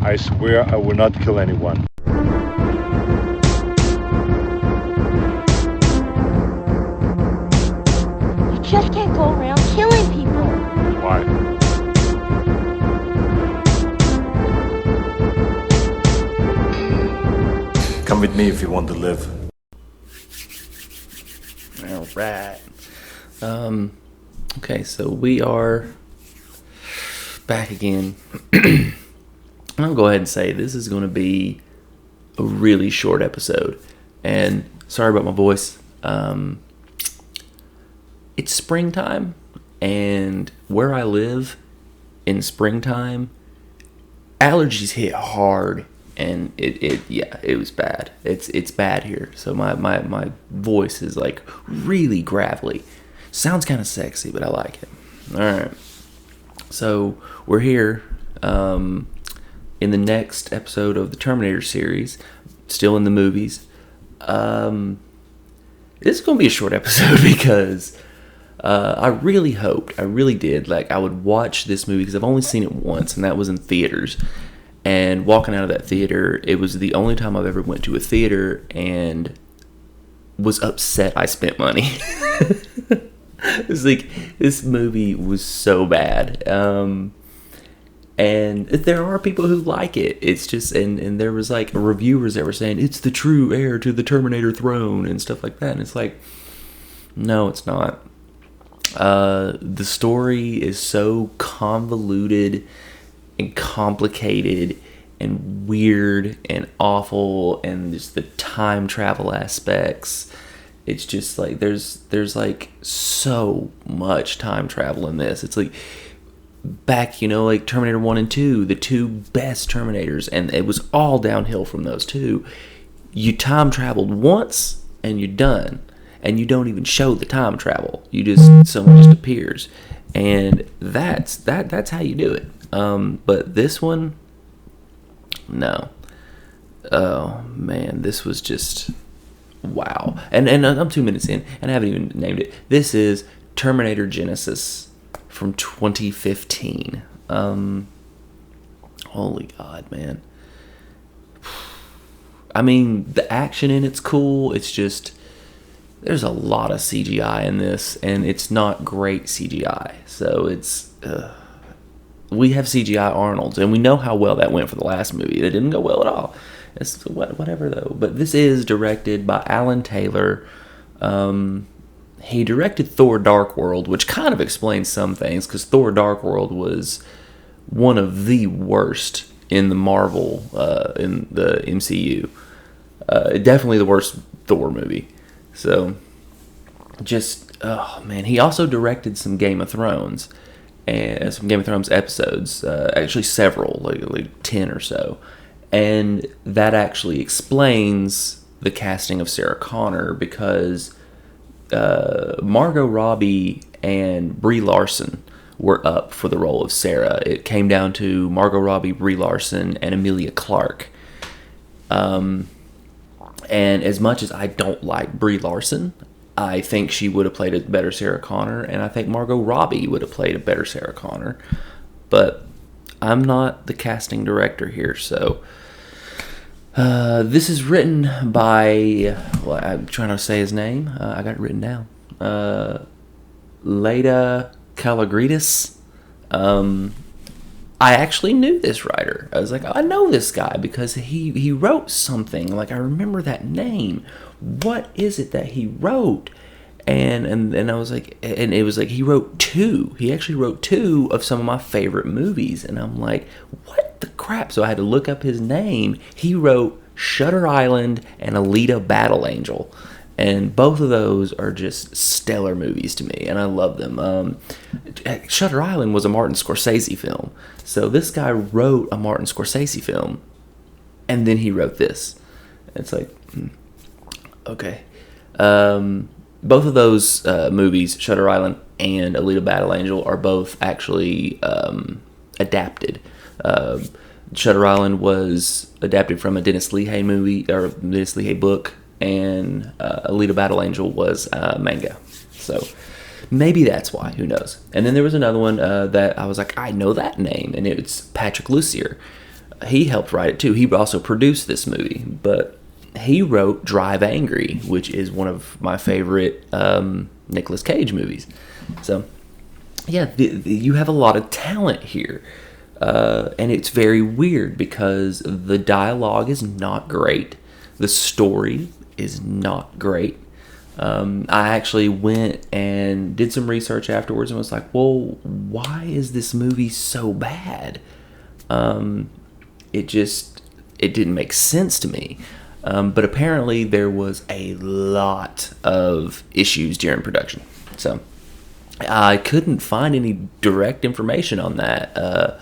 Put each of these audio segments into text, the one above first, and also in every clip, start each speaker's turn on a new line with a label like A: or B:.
A: I swear I will not kill anyone.
B: You just can't go around killing people.
A: Why? Come with me if you want to live.
C: All right. Okay, so we are back again. I'm gonna go ahead and say this is going to be a really short episode, and sorry about my voice. It's springtime, and where I live in springtime, allergies hit hard, and it was bad. It's bad here. So my voice is like really gravelly. Sounds kind of sexy, but I like it. All right. So we're here in the next episode of the Terminator series, still in the movies. This is going to be a short episode because I really did, like I would watch this movie because I've only seen it once, and that was in theaters. And walking out of that theater, it was the only time I've ever went to a theater and was upset I spent money. It's like, this movie was so bad. And there are people who like it. It's just, and there was like reviewers that were saying it's the true heir to the Terminator throne and stuff like that. And it's like, no, it's not. The story is so convoluted and complicated and weird and awful, and just the time travel aspects. It's just like there's like so much time travel in this. It's like back, like Terminator 1 and 2, the two best Terminators, and it was all downhill from those two. You time traveled once and you're done, and you don't even show the time travel. Someone just appears, and that's how you do it. But this one, no. Oh man, this was just wow. And I'm 2 minutes in, and I haven't even named it. This is Terminator Genisys from 2015. Holy God, man. I mean, the action in it's cool. It's just, there's a lot of CGI in this, and it's not great CGI. So it's, we have CGI Arnolds, and we know how well that went for the last movie. It didn't go well at all. It's whatever though. But this is directed by Alan Taylor. He directed Thor: Dark World, which kind of explains some things, because Thor: Dark World was one of the worst in the Marvel, in the MCU. Definitely the worst Thor movie. So, just, oh man. He also directed some Game of Thrones, and some Game of Thrones episodes, actually several, like 10 or so. And that actually explains the casting of Sarah Connor, because Margot Robbie and Brie Larson were up for the role of Sarah. It came down to Margot Robbie, Brie Larson, and Emilia Clarke. And as much as I don't like Brie Larson, I think she would have played a better Sarah Connor, and I think Margot Robbie would have played a better Sarah Connor. But I'm not the casting director here, so this is written by, well, I'm trying to say his name. I got it written down. Leda Kalogridis. I actually knew this writer. I was like, I know this guy because he wrote something. Like, I remember that name. What is it that he wrote? And I was like, and it was like he wrote two. He actually wrote two of some of my favorite movies. And I'm like, what the crap? So I had to look up his name. He wrote Shutter Island and Alita Battle Angel. And both of those are just stellar movies to me, and I love them. Shutter Island was a Martin Scorsese film. So this guy wrote a Martin Scorsese film, and then he wrote this. It's like, okay. Both of those movies, Shutter Island and Alita Battle Angel, are both actually adapted. Shutter Island was adapted from a Dennis Lehane movie, or Dennis Lehane book, and Alita Battle Angel was manga. So maybe that's why, who knows. And then there was another one that I was like, I know that name, and it's Patrick Lussier. he helped write it too. He also produced this movie, but he wrote Drive Angry, which is one of my favorite Nicolas Cage movies. So, yeah, you have a lot of talent here. And it's very weird because the dialogue is not great. The story is not great. I actually went and did some research afterwards and was like, well, why is this movie so bad? It didn't make sense to me. But apparently there was a lot of issues during production. So I couldn't find any direct information on that.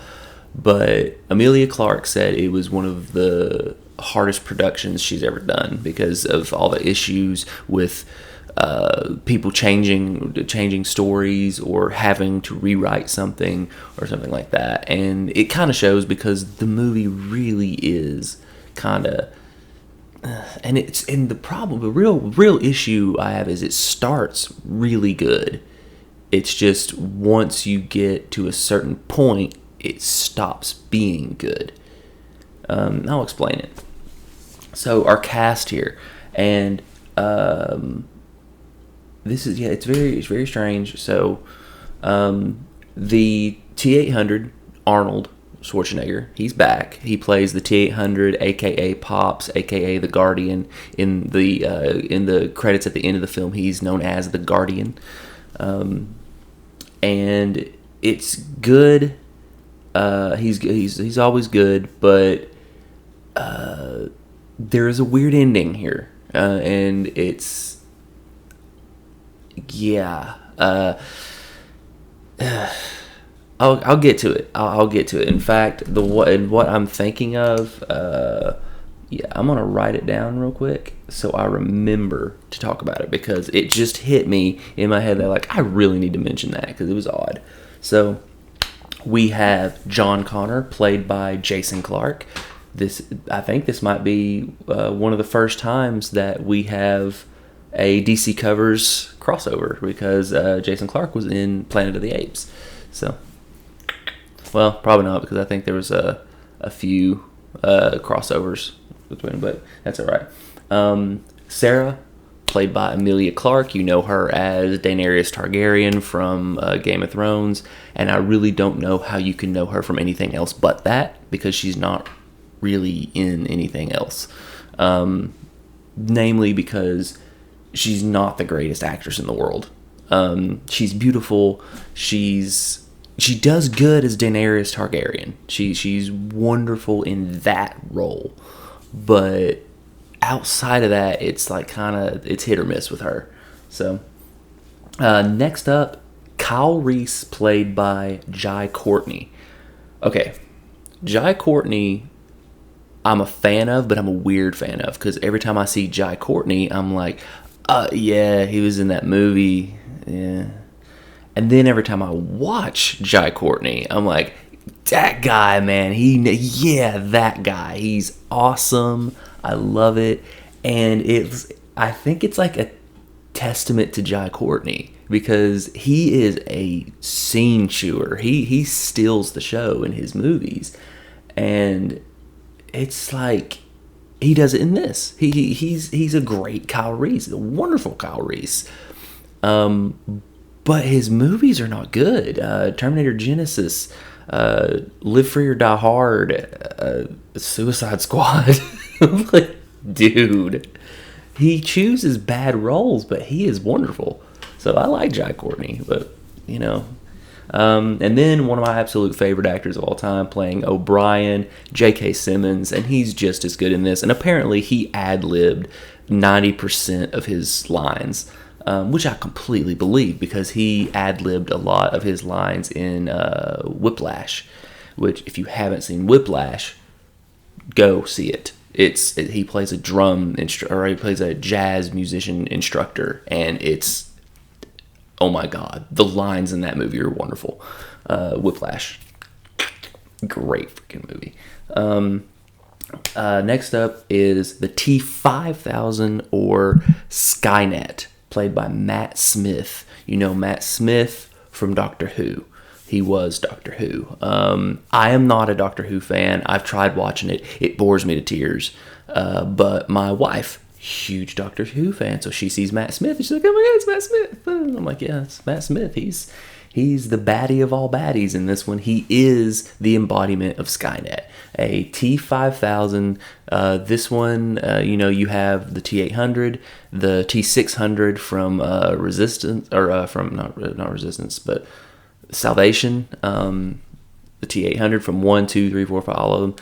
C: But Emilia Clarke said it was one of the hardest productions she's ever done because of all the issues with people changing stories or having to rewrite something or something like that. And it kind of shows because the movie really is kind of and the real issue I have is it starts really good. It's just once you get to a certain point, it stops being good. I'll explain it. So our cast here, and this is it's very strange. So the T-800 Arnold Schwarzenegger, he's back. He plays the T-800, aka Pops, aka the Guardian. In the credits at the end of the film, he's known as the Guardian, and it's good. He's always good, but there is a weird ending here, and it's I'll get to it. I'll get to it. In fact, what I'm thinking of, I'm gonna write it down real quick so I remember to talk about it because it just hit me in my head that like I really need to mention that because it was odd. So we have John Connor played by Jason Clarke. I think this might be one of the first times that we have a DC Covers crossover because Jason Clarke was in Planet of the Apes. So, well, probably not because I think there was a few crossovers between them, but that's all right. Sarah, played by Emilia Clarke. You know her as Daenerys Targaryen from Game of Thrones, and I really don't know how you can know her from anything else but that because she's not really in anything else. Namely because she's not the greatest actress in the world. She's beautiful. She does good as Daenerys Targaryen. She's wonderful in that role, but outside of that, it's like it's hit or miss with her. So next up, Kyle Reese played by Jai Courtney. Okay, Jai Courtney I'm a fan of, but I'm a weird fan of because every time I see Jai Courtney, I'm like, yeah, he was in that movie, yeah. And then every time I watch Jai Courtney, I'm like, that guy, man, that guy, he's awesome. I love it, and I think it's like a testament to Jai Courtney because he is a scene chewer. He steals the show in his movies, and it's like he does it in this. He's a great Kyle Reese, a wonderful Kyle Reese. But his movies are not good. Terminator Genisys, Live Free or Die Hard, Suicide Squad. Like, dude, he chooses bad roles, but he is wonderful. So I like Jai Courtney, but and then one of my absolute favorite actors of all time playing O'Brien, J.K. Simmons, and he's just as good in this. And apparently he ad-libbed 90% of his lines, which I completely believe because he ad-libbed a lot of his lines in Whiplash, which if you haven't seen Whiplash, go see it. He plays a he plays a jazz musician instructor, and it's, oh my God, the lines in that movie are wonderful. Whiplash, great freaking movie. Next up is the T-5000 or Skynet, played by Matt Smith. You know Matt Smith from Doctor Who. he was Doctor Who. I am not a Doctor Who fan. I've tried watching it. It bores me to tears. But my wife, huge Doctor Who fan, so she sees Matt Smith and she's like, "Oh my God, it's Matt Smith!" And I'm like, "Yeah, it's Matt Smith. He's the baddie of all baddies in this one. He is the embodiment of Skynet. A T-5000. This one, you have the T-800, the T-600 from Resistance, or from not Resistance, but Salvation. The T-800 from 1, 2, 3, 4, 5, all of them.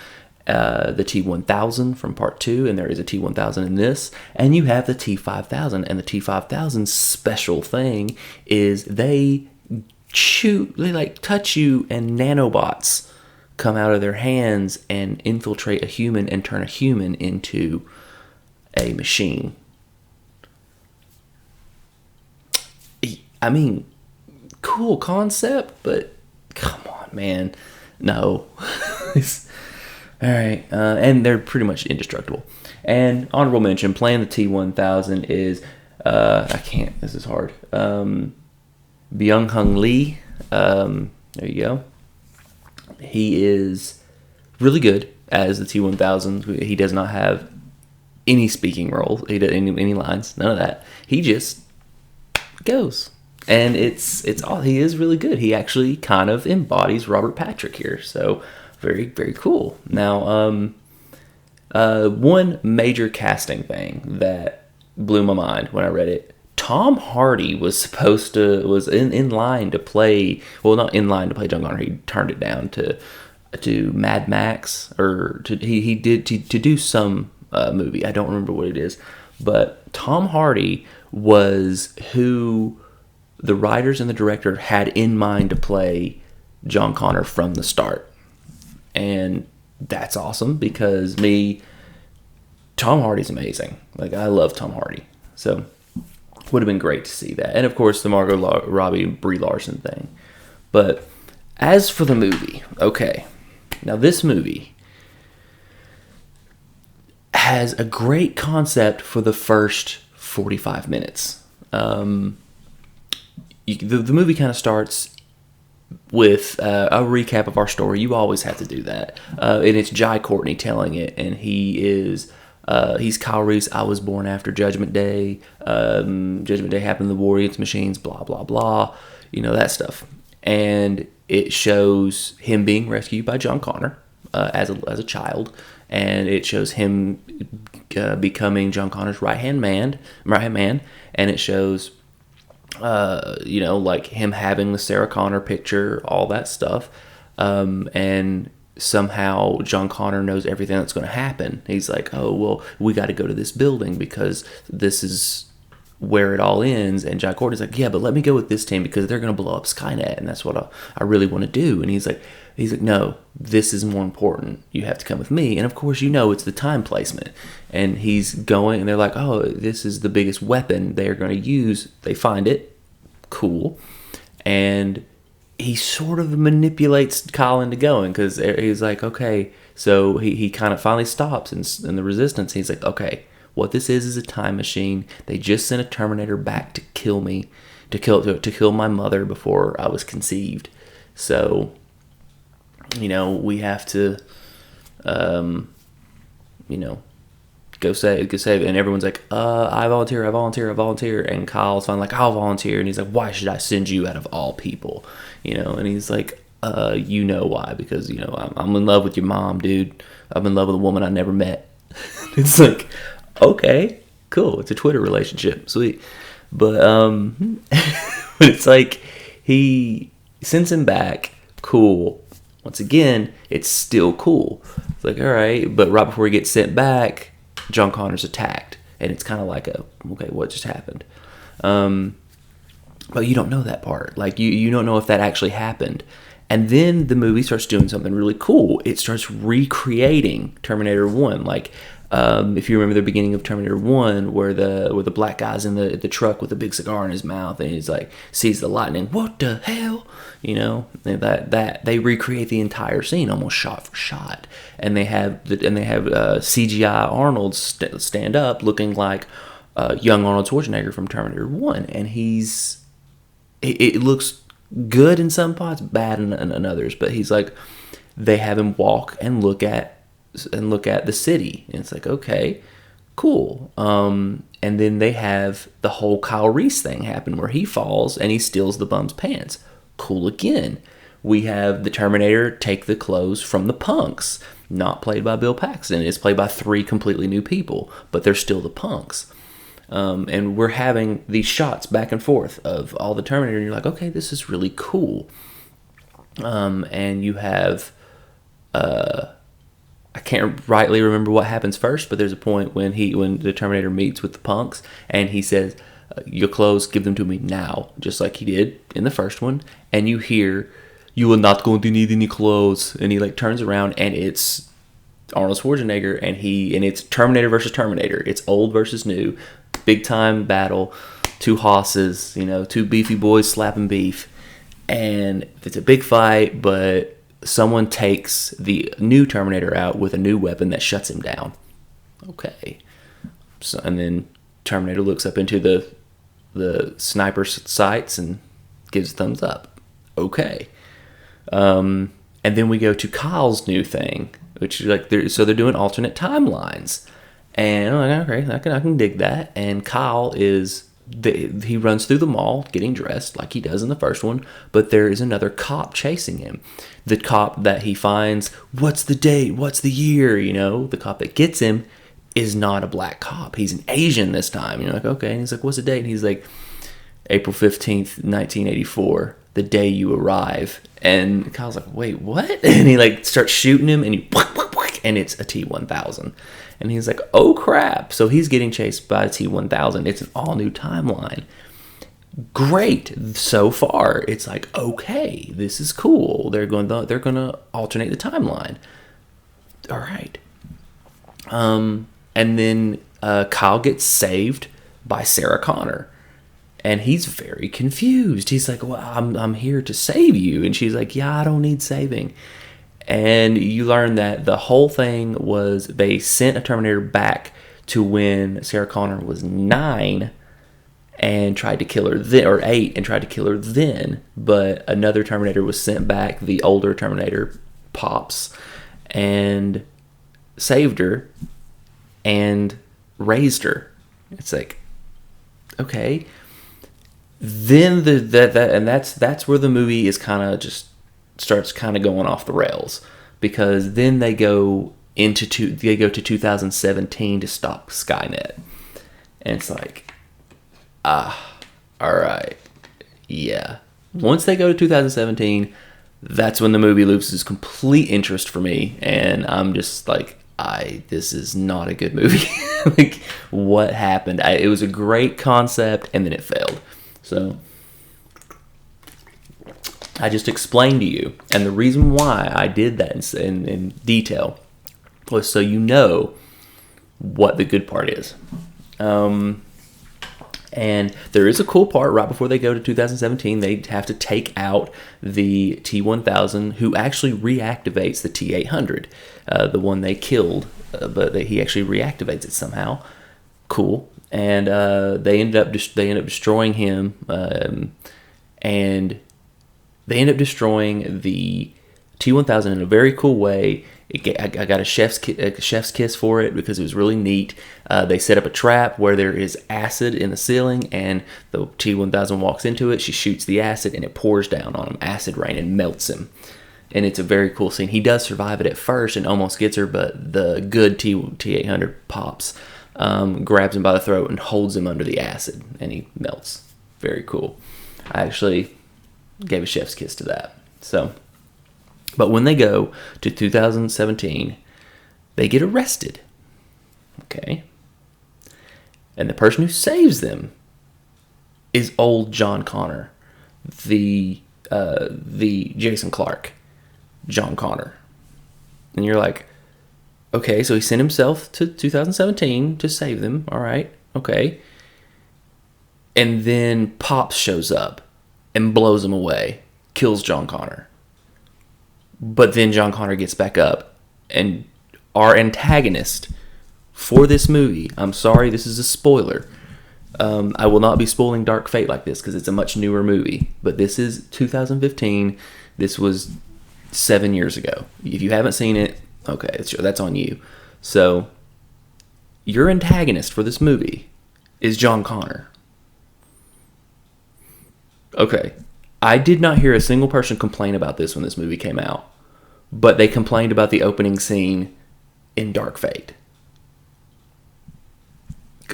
C: The T-1000 from Part 2, and there is a T-1000 in this. And you have the T-5000, and the T-5000's special thing is they like touch you, and nanobots come out of their hands and infiltrate a human and turn a human into a machine. I mean, cool concept, but come on, man. No. All right, and they're pretty much indestructible. And honorable mention, playing the T-1000 is, this is hard. Byung-Hung Lee, there you go. He is really good as the T-1000. He does not have any speaking roles, any lines, none of that. He just goes. And it's all, he is really good. He actually kind of embodies Robert Patrick here, so very, very cool. Now, one major casting thing that blew my mind when I read it. Tom Hardy was in line to play, well, not in line to play John Connor. He turned it down to Mad Max, or to do some movie. I don't remember what it is, but Tom Hardy was who the writers and the director had in mind to play John Connor from the start. And that's awesome because Tom Hardy's amazing. Like, I love Tom Hardy. So, would have been great to see that. And, of course, the Margot Robbie and Brie Larson thing. But as for the movie, okay. Now, this movie has a great concept for the first 45 minutes. The movie kind of starts with a recap of our story. You always have to do that. And it's Jai Courtney telling it, and he's Kyle Reese. I was born after Judgment Day. Judgment Day happened, the war against machines, blah, blah, blah. You know, that stuff. And it shows him being rescued by John Connor as a child. And it shows him becoming John Connor's right-hand man. And it shows like him having the Sarah Connor picture, all that stuff. And somehow John Connor knows everything that's going to happen. He's like, oh, well, we got to go to this building because this is where it all ends. And Jai Courtney's like, yeah, but let me go with this team because they're going to blow up Skynet, and that's what I really want to do. And he's like, no, this is more important. You have to come with me. And of course, it's the time placement. And he's going, and they're like, oh, this is the biggest weapon they're going to use. They find it. Cool. And he sort of manipulates Kyle into going because he's like, okay. So he kind of finally stops in the Resistance. He's like, okay, what this is a time machine. They just sent a Terminator back to kill me, to kill my mother before I was conceived. So, we have to, go save it. And everyone's like, I volunteer. And Kyle's finally like, I'll volunteer. And he's like, why should I send you out of all people? And he's like, why? Because, I'm in love with your mom, dude. I'm in love with a woman I never met. It's like, okay, cool. It's a Twitter relationship. Sweet. But, but it's like, he sends him back. Cool. Once again, it's still cool. It's like, all right. But right before he gets sent back, John Connor's attacked. And it's kind of like okay, what just happened? But you don't know that part. Like, you don't know if that actually happened. And then the movie starts doing something really cool. It starts recreating Terminator 1. Like, if you remember the beginning of Terminator 1, where the black guy's in the truck with a big cigar in his mouth, and he's like, sees the lightning. What the hell? That they recreate the entire scene almost shot for shot. And they have CGI Arnold stand up looking like young Arnold Schwarzenegger from Terminator 1, and it looks good in some parts, bad in others. But he's like, they have him walk and look at the city, and it's like, okay, cool. And then they have the whole Kyle Reese thing happen where he falls and he steals the bum's pants. Cool again. We have the Terminator take the clothes from the punks, not played by Bill Paxton. It's played by 3 completely new people, but they're still the punks. And we're having these shots back and forth of all the Terminator, and you're like, okay, this is really cool. And you have, I can't rightly remember what happens first, but there's a point when the Terminator meets with the punks, and he says, your clothes, give them to me now, just like he did in the first one. And you hear, you are not going to need any clothes. And he like turns around, and it's Arnold Schwarzenegger, and it's Terminator versus Terminator. It's old versus new, big time battle, 2 hosses, 2 beefy boys slapping beef, and it's a big fight. But someone takes the new Terminator out with a new weapon that shuts him down. Okay, so and then Terminator looks up into the sniper's sights and gives a thumbs up. Okay. And then we go to Kyle's new thing, which is like they're doing alternate timelines, and I'm like, okay, I can dig that. And Kyle he runs through the mall getting dressed like he does in the first one, but there is another cop chasing him. The cop that he finds, what's the date? What's the year? The cop that gets him is not a black cop. He's an Asian this time. You're like, okay. And he's like, what's the date? And he's like, April 15th, 1984, the day you arrive. And Kyle's like, wait, what? And he like starts shooting him, and and it's a T-1000. And he's like, oh crap. So he's getting chased by a T-1000. It's an all new timeline. Great. So far, it's like, okay, this is cool. They're going to alternate the timeline. All right. And then Kyle gets saved by Sarah Connor, and he's very confused. He's like, well, I'm here to save you. And she's like, yeah, I don't need saving. And you learn that the whole thing was they sent a Terminator back to when Sarah Connor was 9 and tried to kill her then, or 8 and tried to kill her then. But another Terminator was sent back, the older Terminator, Pops, and saved her and raised her. It's like, okay. Then that's where the movie is kind of just starts kind of going off the rails, because then they go to 2017 to stop Skynet, and it's like, all right, yeah. Once they go to 2017, that's when the movie loses complete interest for me, and I'm just like, this is not a good movie. Like, what happened? It was a great concept, and then it failed. So I just explained to you, and the reason why I did that in detail was so you know what the good part is. And there is a cool part right before they go to 2017. They have to take out the T-1000, who actually reactivates the T-800, the one they killed, but he actually reactivates it somehow. Cool. And they end up destroying him, and they end up destroying the T-1000 in a very cool way. I got a chef's kiss for it because it was really neat. They set up a trap where there is acid in the ceiling, and the T-1000 walks into it. She shoots the acid, and it pours down on him, acid rain, and melts him. And it's a very cool scene. He does survive it at first and almost gets her, but the good T-800 Pops grabs him by the throat and holds him under the acid, and he melts. Very cool. I actually gave a chef's kiss to that. So, but when they go to 2017, they get arrested. Okay. And the person who saves them is old John Connor, the Jason Clarke, John Connor. And you're like, okay, so he sent himself to 2017 to save them. All right, okay. And then Pops shows up and blows him away, kills John Connor. But then John Connor gets back up, and our antagonist for this movie, I'm sorry, this is a spoiler, I will not be spoiling Dark Fate like this because it's a much newer movie. But this is 2015. This was 7 years ago. If you haven't seen it, okay, that's on you. So, your antagonist for this movie is John Connor. Okay, I did not hear a single person complain about this when this movie came out, but they complained about the opening scene in Dark Fate.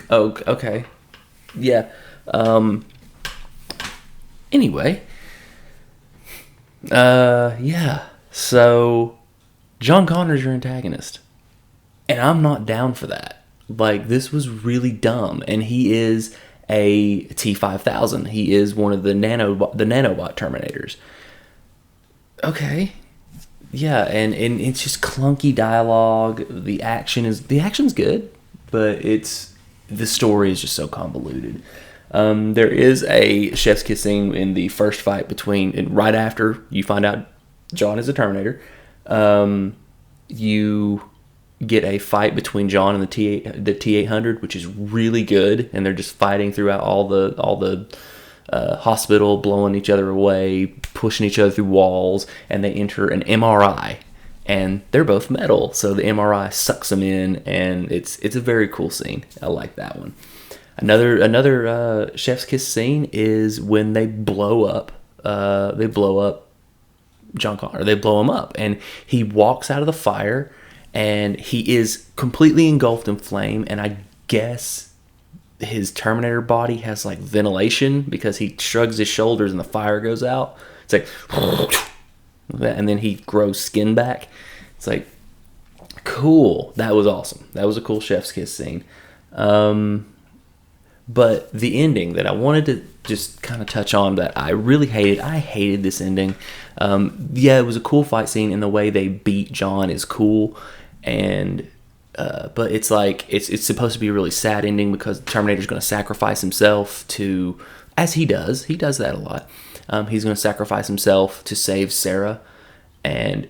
C: Oh, okay. Yeah. Anyway. Yeah. So, John Connor's your antagonist. And I'm not down for that. Like, this was really dumb. And he is a T-5000. He is one of the nanobot Terminators. Okay. Yeah, and it's just clunky dialogue. The action's good, but the story is just so convoluted. There is a chef's kiss scene in the first fight right after you find out John is a Terminator. You get a fight between John and the T-800, which is really good, and they're just fighting throughout all the hospital, blowing each other away, pushing each other through walls, and they enter an MRI. And they're both metal, so the MRI sucks them in, and it's a very cool scene. I like that one. Another chef's kiss scene is when they blow up John Connor. They blow him up, and he walks out of the fire, and he is completely engulfed in flame. And I guess his Terminator body has like ventilation because he shrugs his shoulders and the fire goes out. It's like. And then he grows skin back. It's like, cool. That was awesome. That was a cool chef's kiss scene. But the ending that I wanted to just kind of touch on that I really hated. I hated this ending. Yeah, it was a cool fight scene, and the way they beat John is cool. And but it's like it's supposed to be a really sad ending because Terminator's going to sacrifice himself to, as he does that a lot. He's going to sacrifice himself to save Sarah, and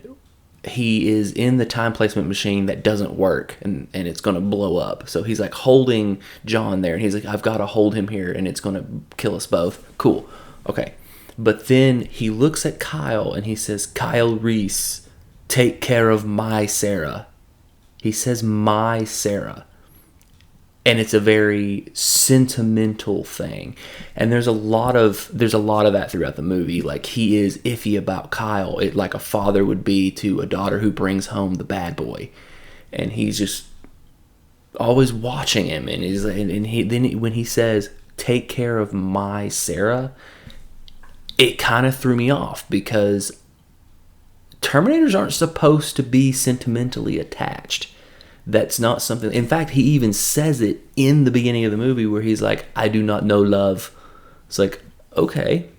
C: he is in the time placement machine that doesn't work, and it's going to blow up. So he's like holding John there, and he's like, I've got to hold him here, and it's going to kill us both. Cool. Okay. But then he looks at Kyle, and he says, Kyle Reese, take care of my Sarah. He says, my Sarah. And it's a very sentimental thing. And there's a lot of that throughout the movie. Like, he is iffy about Kyle, like a father would be to a daughter who brings home the bad boy. And he's just always watching him. And when he says, take care of my Sarah, it kind of threw me off because Terminators aren't supposed to be sentimentally attached. That's not something. In fact, he even says it in the beginning of the movie where he's like, I do not know love. It's like, okay,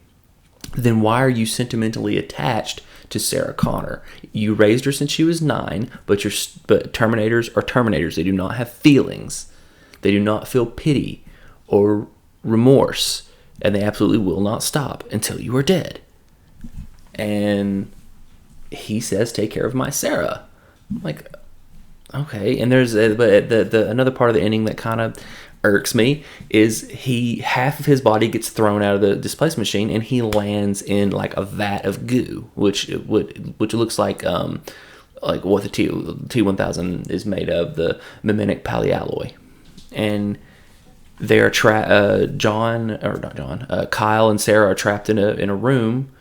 C: then why are you sentimentally attached to Sarah Connor? You raised her since she was 9, but Terminators are Terminators. They do not have feelings. They do not feel pity or remorse, and they absolutely will not stop until you are dead. And he says, take care of my Sarah. I'm like, okay. And there's the another part of the ending that kind of irks me is half of his body gets thrown out of the displacement machine, and he lands in like a vat of goo, which looks like what the T-1000 is made of, the mimetic polyalloy. And they're Kyle and Sarah are trapped in a room,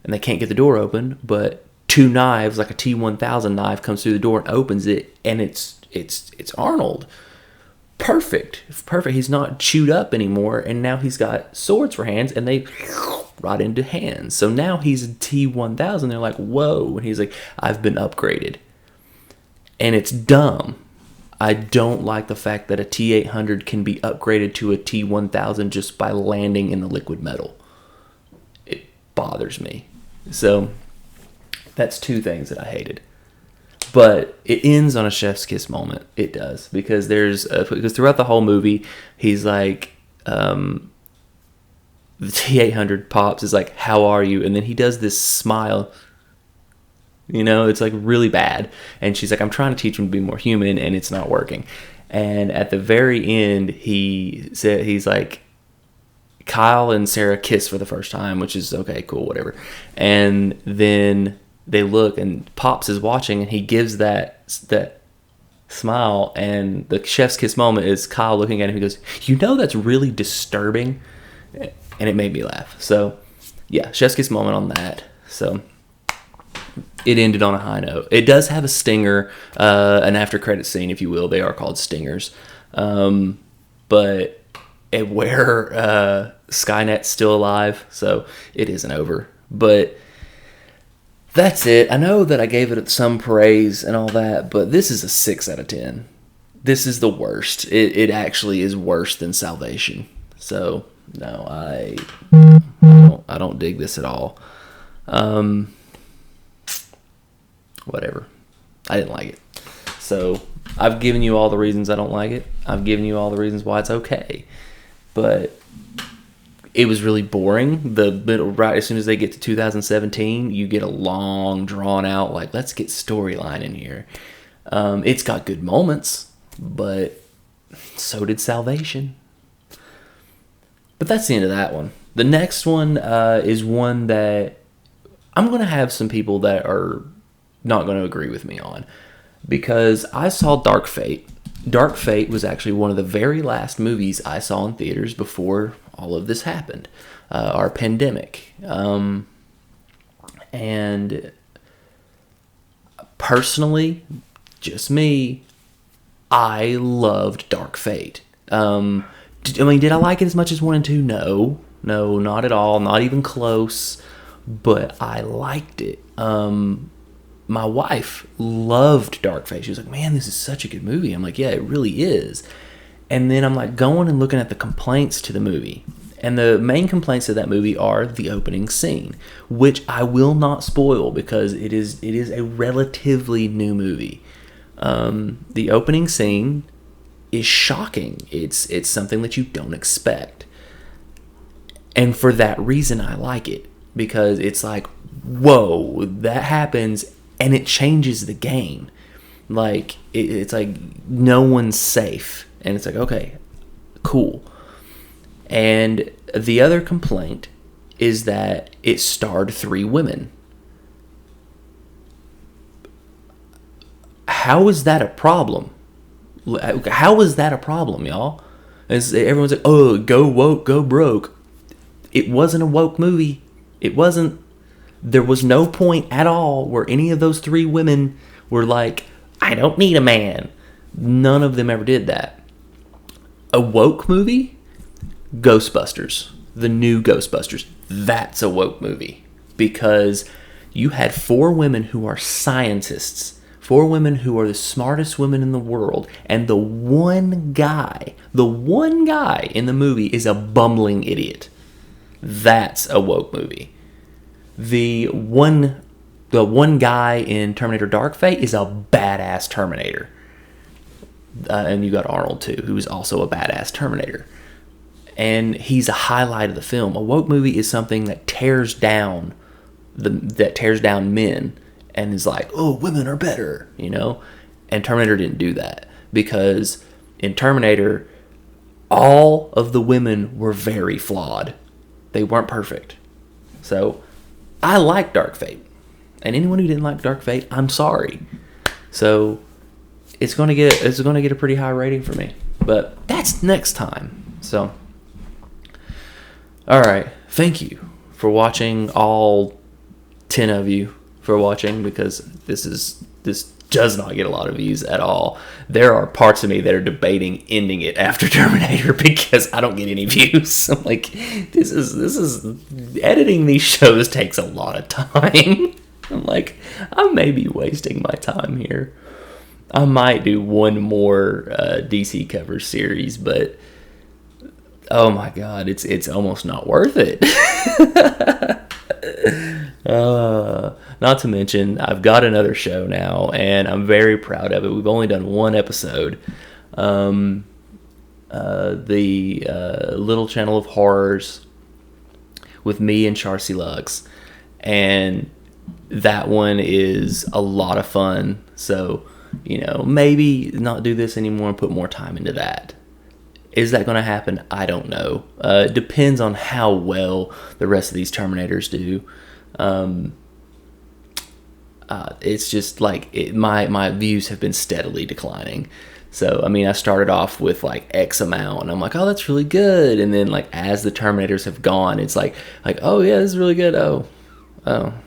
C: and they can't get the door open, but 2 knives, like a T-1000 knife, comes through the door and opens it, and it's Arnold. Perfect. He's not chewed up anymore, and now he's got swords for hands, and they right into hands. So now he's a T-1000. They're like, whoa. And he's like, I've been upgraded. And it's dumb. I don't like the fact that a T-800 can be upgraded to a T-1000 just by landing in the liquid metal. It bothers me. So that's 2 things that I hated. But it ends on a chef's kiss moment. It does. Because because throughout the whole movie, he's like, the T-800 pops, is like, how are you? And then he does this smile. You know, it's like really bad. And she's like, I'm trying to teach him to be more human, and it's not working. And at the very end, he's like, Kyle and Sarah kiss for the first time, which is okay, cool, whatever. And then they look, and Pops is watching, and he gives that smile, and the chef's kiss moment is Kyle looking at him. He goes, "You know, that's really disturbing," and it made me laugh. So, yeah, chef's kiss moment on that. So it ended on a high note. It does have a stinger, an after credit scene, if you will. They are called stingers, but where Skynet's still alive, so it isn't over. But that's it. I know that I gave it some praise and all that, but this is a 6 out of 10. This is the worst. It actually is worse than Salvation. So no, I don't dig this at all. Whatever. I didn't like it. So I've given you all the reasons I don't like it. I've given you all the reasons why it's okay. But it was really boring. The middle, right as soon as they get to 2017, you get a long, drawn out, like, let's get storyline in here. It's got good moments, but so did Salvation. But that's the end of that one. The next one is one that I'm going to have some people that are not going to agree with me on, because I saw Dark Fate. Dark Fate was actually one of the very last movies I saw in theaters before all of this happened, our pandemic. And personally, just me, I loved Dark Fate. Did I like it as much as 1 and 2? No, not at all, not even close. But I liked it. My wife loved Dark Fate. She was like, "Man, this is such a good movie." I'm like, "Yeah, it really is." And then I'm like going and looking at the complaints to the movie. And the main complaints of that movie are the opening scene, which I will not spoil because it is a relatively new movie. The opening scene is shocking. It's something that you don't expect. And for that reason, I like it, because it's like, whoa, that happens, and it changes the game. Like, it's like no one's safe. And it's like, okay, cool. And the other complaint is that it starred 3 women. How is that a problem? How is that a problem, y'all? Everyone's like, oh, go woke, go broke. It wasn't a woke movie. It wasn't. There was no point at all where any of those 3 women were like, I don't need a man. None of them ever did that. A woke movie? Ghostbusters. The new Ghostbusters. That's a woke movie. Because you had 4 women who are scientists. 4 women who are the smartest women in the world. And the one guy in the movie is a bumbling idiot. That's a woke movie. The one guy in Terminator Dark Fate is a badass Terminator. And you got Arnold too, who is also a badass Terminator. And he's a highlight of the film. A woke movie is something that tears down men and is like, oh, women are better, you know? And Terminator didn't do that, because in Terminator, all of the women were very flawed. They weren't perfect. So I like Dark Fate. And anyone who didn't like Dark Fate, I'm sorry. So it's gonna get a pretty high rating for me. But that's next time. So alright. Thank you for watching, all 10 of you for watching, because this does not get a lot of views at all. There are parts of me that are debating ending it after Terminator because I don't get any views. I'm like, this is editing these shows takes a lot of time. I'm like, I may be wasting my time here. I might do one more DC cover series, but oh my god, it's almost not worth it. Not to mention, I've got another show now, and I'm very proud of it. We've only done 1 episode. The Little Channel of Horrors with me and Charcy Luggs. And that one is a lot of fun. So maybe not do this anymore and put more time into that. Is that going to happen? I don't know. It depends on how well the rest of these Terminators do. It's just like my views have been steadily declining. So, I mean, I started off with like X amount and I'm like, oh, that's really good. And then like as the Terminators have gone, it's like, oh yeah, this is really good. Oh.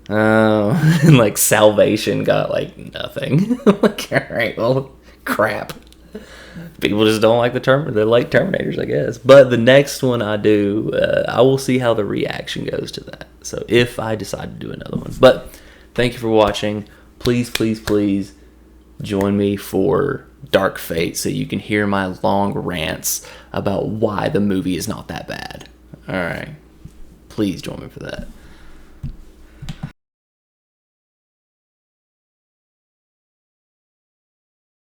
C: And like Salvation got like nothing. I'm like, all right, well, crap. People just don't like the late Terminators, I guess. But the next one I do, I will see how the reaction goes to that. So if I decide to do another one. But thank you for watching. Please, please, please join me for Dark Fate so you can hear my long rants about why the movie is not that bad. All right. Please join me for that.